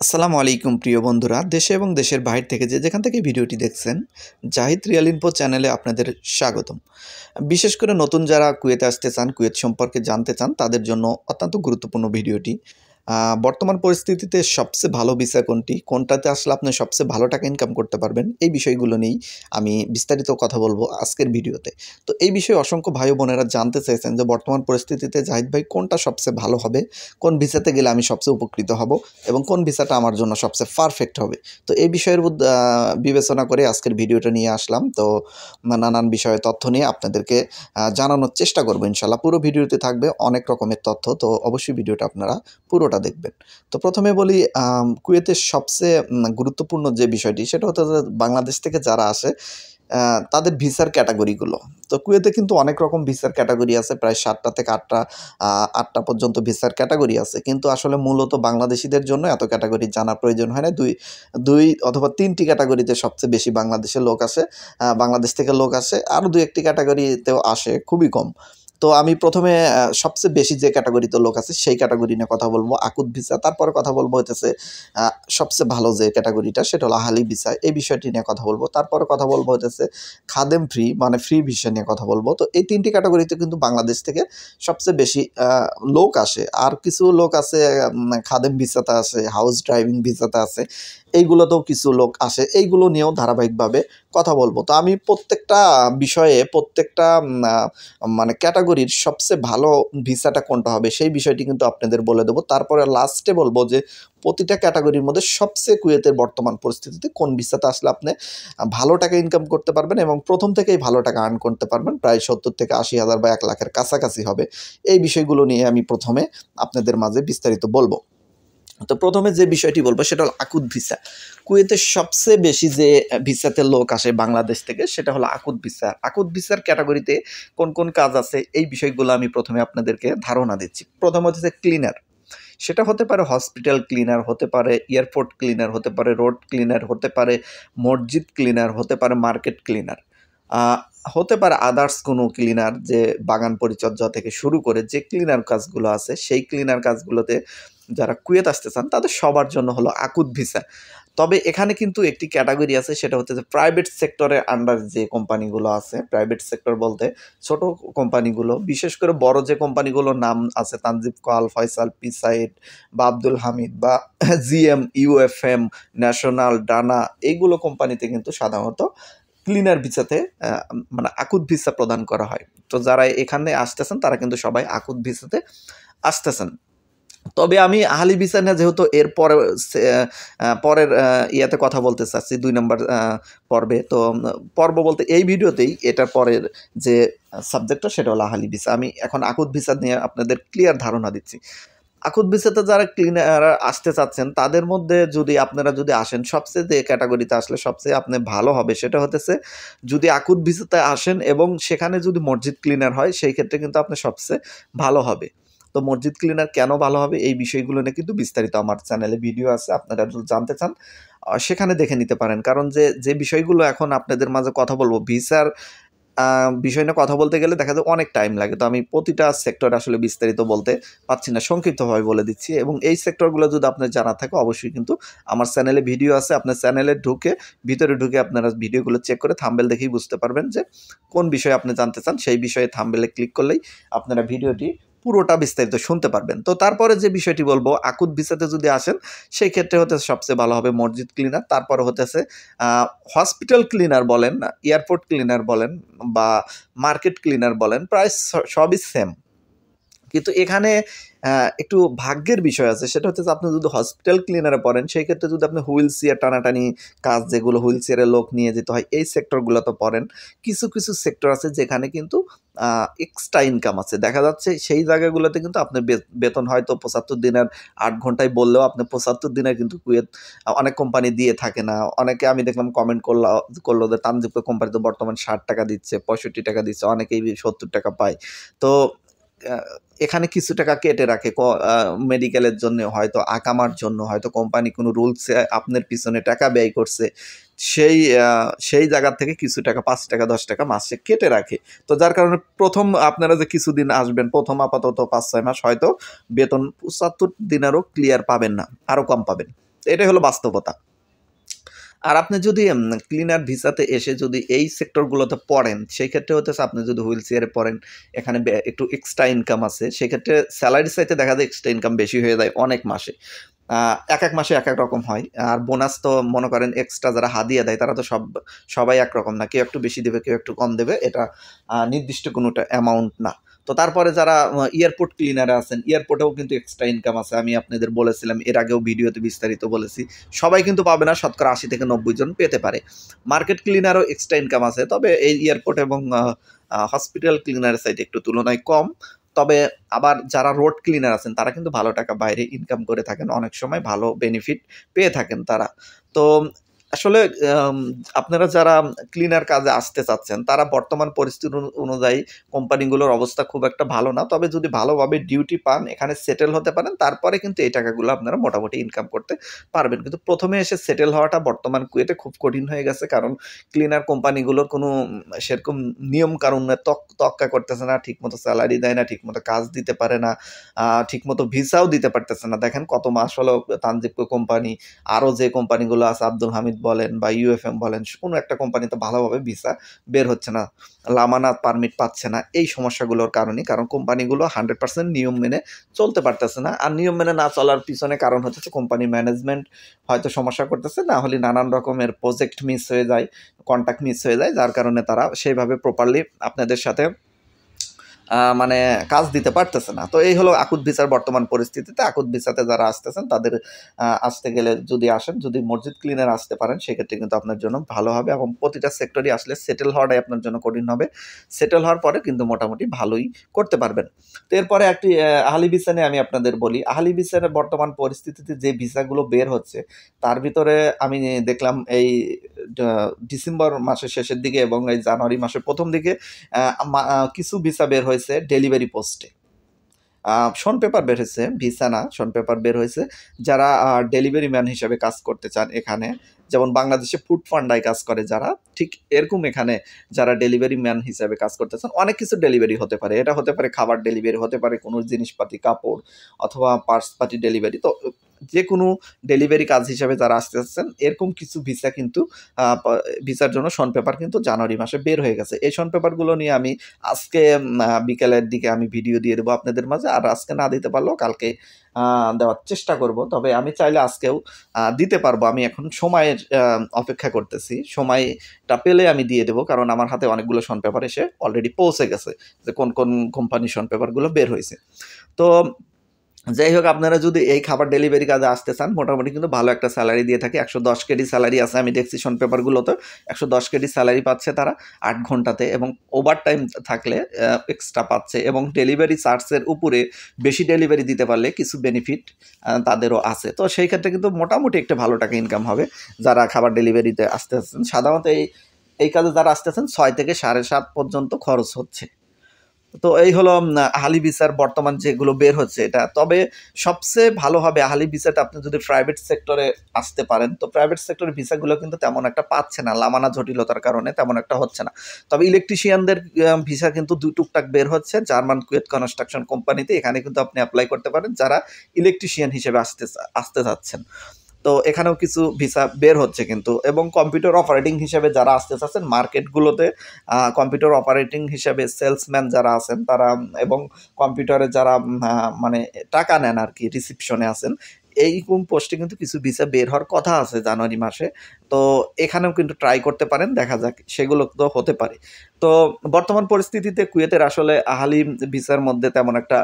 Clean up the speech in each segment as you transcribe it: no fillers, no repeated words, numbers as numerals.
আসসালামু আলাইকুম প্রিয় বন্ধুরা, দেশে এবং দেশের বাইরে থেকে যেখান থেকে ভিডিওটি দেখছেন, জাহিদ রিয়াল ইনফো চ্যানেলে আপনাদের স্বাগতম। বিশেষ করে নতুন যারা কুয়েতে আসতে চান, কুয়েত সম্পর্কে জানতে চান, তাদের জন্য অত্যন্ত গুরুত্বপূর্ণ ভিডিওটি। বর্তমান পরিস্থিতিতে সবচেয়ে ভালো ভিসা কোনটি, কোনটাতে আসলে আপনি সবচেয়ে ভালো টাকা ইনকাম করতে পারবেন, এই বিষয়গুলো নিয়েই আমি বিস্তারিত কথা বলবো আজকের ভিডিওতে। তো এই বিষয়ে অসংখ্য ভাই বোনেরা জানতে চাইছেন যে বর্তমান পরিস্থিতিতে জাহিদ ভাই কোনটা সবচেয়ে ভালো হবে, কোন ভিসাতে গেলে আমি সবচেয়ে উপকৃত হব এবং কোন ভিসাটা আমার জন্য সবচেয়ে পারফেক্ট হবে। তো এই বিষয়ের বিবেচনা করে আজকের ভিডিওটা নিয়ে আসলাম। তো নানান বিষয়ে তথ্য নিয়ে আপনাদেরকে জানানোর চেষ্টা করবো ইনশাল্লাহ। পুরো ভিডিওতে থাকবে অনেক রকমের তথ্য, তো অবশ্যই ভিডিওটা আপনারা পুরোটা দেখবেন। তো প্রথমে বলি, কুয়েতের সবচেয়ে গুরুত্বপূর্ণ যে বিষয়টি, সেটা হচ্ছে যে বাংলাদেশ থেকে যারা আসে তাদের ভিসার ক্যাটাগরিগুলো। তো কুয়েতে কিন্তু অনেক রকম ভিসার ক্যাটাগরি আছে, প্রায় 7টা থেকে 8টা পর্যন্ত ভিসার ক্যাটাগরি আছে। কিন্তু আসলে মূলত বাংলাদেশিদের জন্য এত ক্যাটাগরি জানার প্রয়োজন হয় না। দুই অথবা 3টি ক্যাটাগরিতে সবচেয়ে বেশি বাংলাদেশের লোক আসে, বাংলাদেশ থেকে লোক আসে। আরও 2-1টি ক্যাটাগরিতেও আসে, খুবই কম। তো আমি প্রথমে সবচেয়ে বেশি যে ক্যাটাগরিতে লোক আছে সেই ক্যাটাগরি নিয়ে কথা বলবো, আকুত ভিসা। তারপরে কথা বলবো হচ্ছে সবচেয়ে ভালো যে ক্যাটাগরিটা, সেটা হলো আহালি ভিসা, এই বিষয়টি নিয়ে কথা বলবো। তারপরে কথা বলবো হচ্ছে খাদেম ফ্রি, মানে ফ্রি ভিসা নিয়ে কথা বলবো। তো এই 3টি ক্যাটাগরিতে কিন্তু বাংলাদেশ থেকে সবচেয়ে বেশি লোক আসে। আর কিছু লোক আছে খাদেম ভিসাতে আসে, হাউস ড্রাইভিং ভিসাতে আছে, এইগুলোতেও কিছু লোক আসে। এইগুলো নিয়েও ধারাবাহিকভাবে কথা বলবো। তো আমি প্রত্যেকটা বিষয়ে, প্রত্যেকটা মানে ক্যাটাগরির সবচেয়ে ভালো ভিসাটা কোনটা হবে সেই বিষয়টি কিন্তু আপনাদের বলে দেবো। তারপরে লাস্টে বলবো যে প্রতিটা ক্যাটাগরির মধ্যে সবচেয়ে কুয়েতের বর্তমান পরিস্থিতিতে কোন ভিসাতে আসলে আপনি ভালো টাকা ইনকাম করতে পারবেন এবং প্রথম থেকেই ভালো টাকা আর্ন করতে পারবেন, প্রায় 70 থেকে 80,000 বা 1 লাখের কাছাকাছি হবে। এই বিষয়গুলো নিয়ে আমি প্রথমে আপনাদের মাঝে বিস্তারিত বলবো। তো প্রথমে যে বিষয়টি বলবো সেটা হলো আকুত ভিসা। কুয়েতের সবচেয়ে বেশি যে ভিসাতে লোক আসে বাংলাদেশ থেকে, সেটা হলো আকুত ভিসা। আকুত ভিসার ক্যাটাগরিতে কোন কোন কাজ আছে এই বিষয়গুলো আমি প্রথমে আপনাদেরকে ধারণা দিচ্ছি। প্রথম হচ্ছে ক্লিনার। সেটা হতে পারে হসপিটাল ক্লিনার, হতে পারে এয়ারপোর্ট ক্লিনার, হতে পারে রোড ক্লিনার, হতে পারে মসজিদ ক্লিনার, হতে পারে মার্কেট ক্লিনার, হতে পারে আদার্স কোনো ক্লিনার, যে বাগান পরিচর্যা থেকে শুরু করে যে ক্লিনার কাজগুলো আছে, সেই ক্লিনার কাজগুলোতে যারা কুয়েত আসতে চান তাদের সবার জন্য হলো আকুত ভিসা। তবে এখানে কিন্তু একটি ক্যাটাগরি আছে, সেটা হচ্ছে যে প্রাইভেট সেক্টরের আন্ডার যে কোম্পানিগুলো আছে। প্রাইভেট সেক্টর বলতে ছোট কোম্পানিগুলো, বিশেষ করে বড় যে কোম্পানিগুলোর নাম আছে, তানজিব কোয়াল, ফয়সাল, পিসাইড বা আব্দুল হামিদ বা জিএম, ইউএফএম, ন্যাশনাল, ডানা, এইগুলো কোম্পানিতে কিন্তু সাধারণত ক্লিনার ভিসাতে মানে আকুত ভিসা প্রদান করা হয়। তো যারা এখানে আসতেছেন তারা কিন্তু সবাই আকুত ভিসাতে আসতেছেন। তবে আমি আহলি ভিসা নিয়ে যেহেতু এর পরে পরের ইয়াতে কথা বলতে চাচ্ছি, 2 নম্বর পর্বে। তো পর্ব বলতে এই ভিডিওতেই এটার পরের যে সাবজেক্টটা সেটা হলো আহলি ভিসা। আমি এখন আকুত ভিসা নিয়ে আপনাদের ক্লিয়ার ধারণা দিচ্ছি। আকুত ভিসাতে যারা ক্লিনার আসতে চাচ্ছেন তাদের মধ্যে আপনারা যদি আসেন, সবচেয়ে যে ক্যাটাগরিতে আসলে সবচেয়ে আপনি ভালো হবে সেটা হতেছে, যদি আকুত ভিসাতে আসেন এবং সেখানে যদি মসজিদ ক্লিনার হয়, সেই ক্ষেত্রে কিন্তু আপনি সবচেয়ে ভালো হবে। তো মসজিদ ক্লিনার কেন ভালো হবে এই বিষয়গুলো নিয়ে কিন্তু বিস্তারিত আমার চ্যানেলে ভিডিও আছে, আপনারা যদি জানতে চান সেখানে দেখে নিতে পারেন। কারণ যে বিষয়গুলো এখন আপনাদের মাঝে কথা বলবো, ভিসার বিষয় নিয়ে কথা বলতে গেলে দেখা যায় অনেক টাইম লাগে। তো আমি প্রতিটা সেক্টর আসলে বিস্তারিত বলতে পারছি না, সংক্ষিপ্তভাবে বলে দিচ্ছি। এবং এই সেক্টরগুলো যদি আপনার জানা থাকে, অবশ্যই কিন্তু আমার চ্যানেলে ভিডিও আছে। আপনার চ্যানেলে ভিতরে ঢুকে আপনারা ভিডিওগুলো চেক করে থাম্বনেল দেখেই বুঝতে পারবেন যে কোন বিষয়ে আপনি জানতে চান। সেই বিষয়ে থাম্বনেলে ক্লিক করলেই আপনারা ভিডিওটি পুরোটা বিস্তারিত শুনতে পারবেন। তো তারপরে যে বিষয়টি বলবো, আকুত ভিসাতে যদি আসেন সেই ক্ষেত্রে সবচেয়ে ভালো হবে মসজিদ ক্লিনার। তারপরে হসপিটাল ক্লিনার বলেন, এয়ারপোর্ট ক্লিনার বলেন বা মার্কেট ক্লিনার বলেন, প্রায় সবই সেম। কিন্তু এখানে একটু ভাগ্যের বিষয় আছে, সেটা হচ্ছে আপনি যদি হসপিটাল ক্লিনারে পড়েন, সেই ক্ষেত্রে যদি আপনি হুইল চেয়ার টানাটানি কাজ, যেগুলো হুইল চেয়ারে লোক নিয়ে যেতে হয়, এই সেক্টরগুলোতে পড়েন। কিছু কিছু সেক্টর আছে যেখানে কিন্তু এক্সট্রা ইনকাম আছে। দেখা যাচ্ছে সেই জায়গাগুলোতে কিন্তু আপনার বেতন হয়তো 75 দিনের 8 ঘন্টায় বললেও আপনি 75 দিনের কিন্তু কুয়েত অনেক কোম্পানি দিয়ে থাকে না। অনেকে আমি দেখলাম কমেন্ট করলো যে তানজিব কোম্পানিতে বর্তমান 60 টাকা দিচ্ছে, 65 টাকা দিচ্ছে, অনেকেই 70 টাকা পায়। তো এখানে কিছু টাকা কেটে রাখে মেডিকেলের জন্য, হয়তো আকামার জন্য, হয়তো কোম্পানি কোনো রুলসে আপনার পিছনে টাকা ব্যয় করছে, সেই জায়গা থেকে কিছু টাকা, 5 টাকা 10 টাকা মাসে কেটে রাখে। তো যার কারণে প্রথম আপনারা যে কিছুদিন আসবেন, প্রথম আপাতত 5-6 মাস হয়তো বেতন 75 দিনেরও ক্লিয়ার পাবেন না, আরও কম পাবেন। এটাই হলো বাস্তবতা। আর আপনি যদি ক্লিনার ভিসাতে এসে যদি এই সেক্টরগুলোতে পড়েন, সেই ক্ষেত্রে হতেছে আপনি যদি হুইল চেয়ারে পড়েন, এখানে একটু এক্সট্রা ইনকাম আছে, সেক্ষেত্রে স্যালারি চাইতে দেখা যায় এক্সট্রা ইনকাম বেশি হয়ে যায় অনেক মাসে। এক মাসে এক রকম হয়। আর বোনাস তো মনে করেন এক্সট্রা যারা হাদিয়া দেয় তারা তো সবাই একরকম না। কেউ একটু বেশি দেবে, কেউ একটু কম দেবে। এটা নির্দিষ্ট কোনোটা অ্যামাউন্ট না। তো তারপরে যারা এয়ারপোর্ট ক্লিনার আছেন, এয়ারপোর্টেও কিন্তু এক্সট্রা ইনকাম আছে। আমি আপনাদের বলেছিলাম, এর আগেও ভিডিওতে বিস্তারিত বলেছি। সবাই কিন্তু পাবে না, শতকরা ৮০ থেকে ৯০ জন পেতে পারে। মার্কেট ক্লিনারও এক্সট্রা ইনকাম আছে। তবে এই এয়ারপোর্ট এবং হসপিটাল ক্লিনারের সাইডে একটু তুলনায় কম। তবে আবার যারা রোড ক্লিনার আছেন তারা কিন্তু ভালো টাকা বাইরে ইনকাম করে থাকেন। অনেক সময় ভালো বেনিফিট পেয়ে থাকেন তারা। তো আসলে আম আপনারা যারা ক্লিনার কাজে আসতে চাচ্ছেন, তারা বর্তমান পরিস্থিতি অনুযায়ী কোম্পানিগুলোর অবস্থা খুব একটা ভালো না। তবে যদি ভালোভাবে ডিউটি পান, এখানে সেটেল হতে পারেন, তারপরে কিন্তু এই টাকাগুলো আপনারা মোটামুটি ইনকাম করতে পারবেন। কিন্তু ১ম এ এসে সেটেল হওয়াটা বর্তমান কুয়েটে খুব কঠিন হয়ে গেছে। কারণ ক্লিনার কোম্পানিগুলোর কোনো সেরকম নিয়ম-কানুনের তোয়াক্কা করতেছে না, ঠিকমতো স্যালারি দেয় না, ঠিকমতো কাজ দিতে পারে না, ঠিকমতো ভিসাও দিতে পারতেছে না। দেখেন কত মাস হলো তানজিবকো কোম্পানি, আরও যে কোম্পানিগুলো আছে আব্দুল হামিদ বলেন বা ইউএফএম বলেন, কোনো একটা কোম্পানিতে ভালোভাবে ভিসা বের হচ্ছে না। লামানা পারমিট পাচ্ছে না। এই সমস্যাগুলোর কারণেই। কারণ কোম্পানিগুলো 100% নিয়ম মেনে চলতে পারতেছে না। আর নিয়ম মেনে না চলার পিছনে কারণ হচ্ছে কোম্পানি ম্যানেজমেন্ট হয়তো সমস্যা করতেছে, না হলে নানান রকমের প্রজেক্ট মিস হয়ে যায়, কন্ট্রাক্ট মিস হয়ে যায়, যার কারণে তারা সেইভাবে প্রপারলি আপনাদের সাথে মানে কাজ দিতে পারতেছে না। তো এই হলো আকুত ভিসার বর্তমান পরিস্থিতিতে। আকুত ভিসাতে যারা আসতেছেন তাদের আসতে গেলে যদি আসেন, যদি মসজিদ ক্লিনার আসতে পারেন, সেক্ষেত্রে কিন্তু আপনার জন্য ভালো হবে এবং প্রতিটা সেক্টরই আসলে সেটেল হওয়াটাই আপনার জন্য কঠিন হবে। সেটেল হওয়ার পরে কিন্তু মোটামুটি ভালোই করতে পারবেন। তো এরপরে একটি আহলি ভিসা নিয়ে আমি আপনাদের বলি। আহলি ভিসার বর্তমান পরিস্থিতিতে যে ভিসাগুলো বের হচ্ছে, তার ভিতরে আমি দেখলাম এই ডিসেম্বর মাসের শেষের দিকে এবং এই জানুয়ারি মাসের ১ম দিকে কিছু ভিসা বের হয়েছে ডেলিভারি পোস্টে। শন পেপার বের হয়েছে, ভিসা না, শন পেপার বের হয়েছে। যারা ডেলিভারি ম্যান হিসেবে কাজ করতে চান এখানে, যেমন বাংলাদেশে ফুড পান্ডায় কাজ করে যারা, ঠিক এরকম এখানে যারা ডেলিভারি ম্যান হিসেবে কাজ করতে চান, অনেক কিছু ডেলিভারি হতে পারে। এটা হতে পারে খাবার ডেলিভারি, হতে পারে কোনো জিনিসপাতি, কাপড় অথবা পার্স পাতি ডেলিভারি। তো যেকোনো ডেলিভারি কাজ হিসেবে যারা আসতে চাচ্ছেন, এরকম কিছু ভিসা কিন্তু ভিসার জন্য শন পেপার কিন্তু জানুয়ারি মাসে বের হয়ে গেছে। এই শন পেপারগুলো নিয়ে আমি আজকে বিকেলের দিকে আমি ভিডিও দিয়ে দেবো আপনাদের মাঝে। আর আজকে না দিতে পারলেও কালকে দেওয়ার চেষ্টা করব। তবে আমি চাইলে আজকেও দিতে পারবো। আমি এখন সময়ের অপেক্ষা করতেছি। সময়টা পেলে আমি দিয়ে দেবো। কারণ আমার হাতে অনেকগুলো শন পেপার এসে অলরেডি পৌঁছে গেছে, যে কোন কোম্পানির শন পেপারগুলো বের হয়েছে। তো যাই হোক, আপনারা যদি এই খাবার ডেলিভারি কাজে আসতে চান, মোটামুটি কিন্তু ভালো একটা স্যালারি দিয়ে থাকে। ১১০ কেডি স্যালারি আছে, আমি দেখছি শন পেপারগুলোতে ১১০ কেডি স্যালারি পাচ্ছে তারা ৮ ঘন্টাতে, এবং ওভারটাইম থাকলে এক্সট্রা পাচ্ছে, এবং ডেলিভারি চার্জের উপরে বেশি ডেলিভারি দিতে পারলে কিছু বেনিফিট তাদেরও আছে। তো সেই ক্ষেত্রে কিন্তু মোটামুটি একটা ভালো টাকা ইনকাম হবে যারা খাবার ডেলিভারিতে আসতে চাচ্ছেন। সাধারণত এই কাজে যারা আসতেছেন ৬ থেকে ৭.৫ পর্যন্ত খরচ হচ্ছে। তো এই হলো আহলি ভিসার বর্তমান যেগুলো বের হচ্ছে এটা। তবে সবচেয়ে ভালো হবে আহলি ভিসাটা আপনি যদি প্রাইভেট সেক্টরে আসতে পারেন। তো প্রাইভেট সেক্টরের ভিসাগুলো কিন্তু তেমন একটা পাচ্ছে না, লামানা জটিলতার কারণে তেমন একটা হচ্ছে না। তবে ইলেকট্রিশিয়ানদের ভিসা কিন্তু টুকটাক বের হচ্ছে জার্মান কুয়েত কনস্ট্রাকশন কোম্পানিতে। এখানে কিন্তু আপনি এপ্লাই করতে পারেন যারা ইলেকট্রিশিয়ান হিসেবে আসতে চাচ্ছেন। তো এখানেও কিছু ভিসা বের হচ্ছে কিন্তু, এবং কম্পিউটার অপারেটিং হিসেবে যারা আসতে চাচ্ছেন মার্কেটগুলোতে, কম্পিউটার অপারেটিং হিসেবে সেলসম্যান যারা আছেন তারা, এবং কম্পিউটারে যারা মানে টাকা নেন আর কি, রিসিপশনে আছেন, এইরকম পোস্টে কিন্তু কিছু ভিসা বের হওয়ার কথা আছে জানুয়ারি মাসে। তো এখানেও কিন্তু ট্রাই করতে পারেন, দেখা যাক, সেগুলো তো হতে পারে। তো বর্তমান পরিস্থিতিতে কুয়েতের আসলে আহলি ভিসার মধ্যে তেমন একটা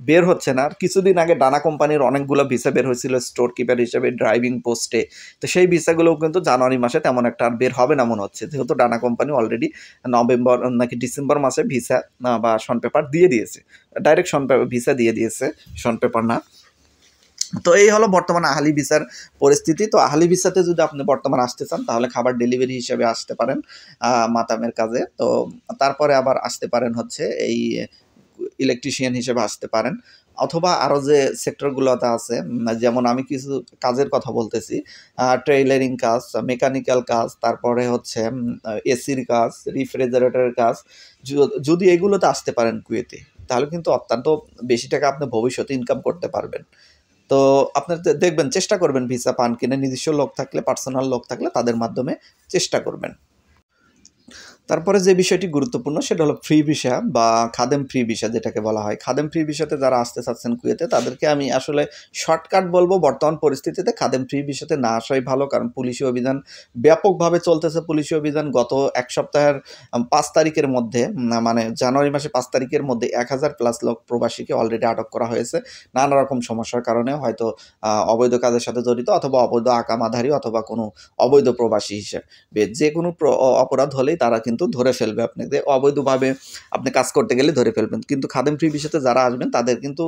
বের হচ্ছে না। আর কিছুদিন আগে ডানা কোম্পানির অনেকগুলো ভিসা বের হয়েছিল স্টোর কিপার হিসেবে, ড্রাইভিং পোস্টে। তো সেই ভিসাগুলোও কিন্তু জানুয়ারি মাসে তেমন একটা আর বের হবে না মনে হচ্ছে, যেহেতু ডানা কোম্পানি অলরেডি নভেম্বর নাকি ডিসেম্বর মাসে ভিসা বা শন পেপার দিয়ে দিয়েছে, ডাইরেক্ট ভিসা দিয়ে দিয়েছে, শন পেপার না। তো এই হলো বর্তমান আহলি ভিসার পরিস্থিতি। তো আহলি ভিসাতে যদি আপনি বর্তমান আসতে চান, তাহলে খাবার ডেলিভারি হিসেবে আসতে পারেন মাতামের কাজে। তো তারপরে আবার আসতে পারেন হচ্ছে এই ইলেকট্রিশিয়ান হিসেবে আসতে পারেন, অথবা আরও যে সেক্টরগুলোতে আছে, যেমন আমি কিছু কাজের কথা বলতেছি, ট্রেইলারিং কাজ, মেকানিক্যাল কাজ, তারপরে হচ্ছে এসির কাজ, রিফ্রিজারেটরের কাজ। যদি এগুলোতে আসতে পারেন কুয়েতে, তাহলে কিন্তু অত্যন্ত বেশি টাকা আপনি ভবিষ্যতে ইনকাম করতে পারবেন। তো আপনার দেখবেন, চেষ্টা করবেন ভিসা পান কিনে, নিজস্ব লোক থাকলে, পার্সোনাল লোক থাকলে তাদের মাধ্যমে চেষ্টা করবেন। তারপরে যে বিষয়টি গুরুত্বপূর্ণ সেটা হলো ফ্রি ভিসা বা খাদেম ফ্রি ভিসা যেটাকে বলা হয়। খাদেম ফ্রি ভিসাতে যারা আসতে চাচ্ছেন কুয়েতে, তাদেরকে আমি আসলে শর্টকাট বলবো, বর্তমান পরিস্থিতিতে খাদেম ফ্রি ভিসাতে না আসাই ভালো। কারণ পুলিশি অভিযান ব্যাপকভাবে চলতেছে। পুলিশি অভিযান গত এক সপ্তাহের 5 তারিখের মধ্যে, মানে জানুয়ারি মাসে 5 তারিখের মধ্যে 1000+ লোক প্রবাসীকে অলরেডি আটক করা হয়েছে নানা রকম সমস্যার কারণে, হয়তো অবৈধ কাজের সাথে জড়িত, অথবা অবৈধ আকামাধারী, অথবা কোনো অবৈধ প্রবাসী হিসেবে যে কোনো অপরাধ হলেই তারা কিন্তু ধরে ফেলবে আপনাকে। অবৈধভাবে আপনি কাজ করতে গেলে ধরে ফেলবেন। কিন্তু খাদেম ফ্রি ভিসাতে যারা আসবেন তাদের কিন্তু,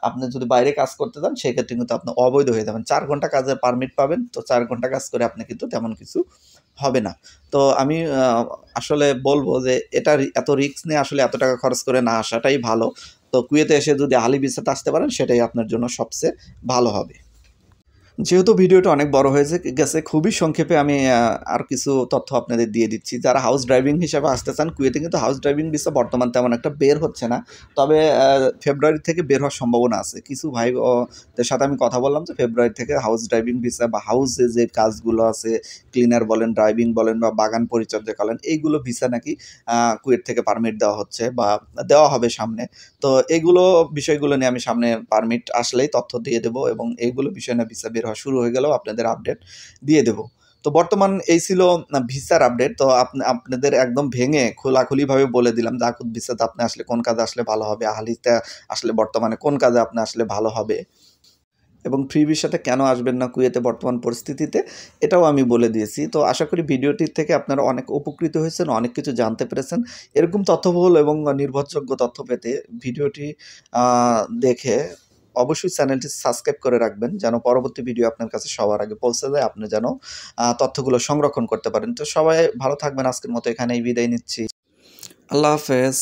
আপনি যদি বাইরে কাজ করতে যান সেক্ষেত্রে কিন্তু আপনি অবৈধ হয়ে যাবেন। 4 ঘন্টা কাজের পারমিট পাবেন, তো 4 ঘন্টা কাজ করে আপনি কিন্তু তেমন কিছু হবে না। তো আমি আসলে বলবো যে এটা এত রিস্ক নিয়ে আসলে এত টাকা খরচ করে না আসাটাই ভালো। তো কুয়েতে এসে যদি আহলি ভিসাতে আসতে পারেন সেটাই আপনার জন্য সবচেয়ে ভালো হবে। যেহেতু ভিডিওটা অনেক বড় হয়েছে গেছে, খুবই সংক্ষেপে আমি আর কিছু তথ্য আপনাদের দিয়ে দিচ্ছি। যারা হাউস ড্রাইভিং হিসাবে আসতে চান কুয়েতে, কিন্তু হাউস ড্রাইভিং ভিসা বর্তমান তেমন একটা বের হচ্ছে না, তবে ফেব্রুয়ারি থেকে বের হওয়ার সম্ভাবনা আছে। কিছু ভাই দের সাথে আমি কথা বললাম যে ফেব্রুয়ারি থেকে হাউস ড্রাইভিং ভিসা বা হাউসে যে কাজগুলো আছে, ক্লিনার বলেন, ড্রাইভিং বলেন বা বাগান পরিচর্যা করেন, এইগুলো ভিসা নাকি কুয়েত থেকে পারমিট দেওয়া হচ্ছে বা দেওয়া হবে সামনে। তো এগুলো বিষয়গুলো নিয়ে আমি সামনে পারমিট আসলেই তথ্য দিয়ে দেবো, এবং এইগুলো বিষয় নিয়ে ভিসা বের হওয়া শুরু হয়ে গেলেও আপনাদের আপডেট দিয়ে দেবো। তো বর্তমান এই ছিল ভিসার আপডেট। তো আপনাদের একদম ভেঙে খোলাখুলিভাবে বলে দিলাম যে আকুত ভিসাতে আপনি আসলে কোন কাজে আসলে ভালো হবে, আহলিতে আসলে বর্তমানে কোন কাজে আপনি আসলে ভালো হবে, এবং ফ্রি ভিসাতে কেন আসবেন না কুয়েতে বর্তমান পরিস্থিতিতে, এটাও আমি বলে দিয়েছি। তো আশা করি ভিডিওটির থেকে আপনারা অনেক উপকৃত হয়েছেন, অনেক কিছু জানতে পেরেছেন। এরকম তথ্যবহুল এবং নির্ভরযোগ্য তথ্য পেতে ভিডিওটি দেখে অবশ্যই চ্যানেলটি সাবস্ক্রাইব করে রাখবেন, যেন পরবর্তী ভিডিও আপনার কাছে সবার আগে পৌঁছে যায়, আপনি যেন তথ্যগুলো সংরক্ষণ করতে পারেন। তো সবাই ভালো থাকবেন, আজকের মতো এখানেই বিদায় নিচ্ছি। আল্লাহ হাফেজ।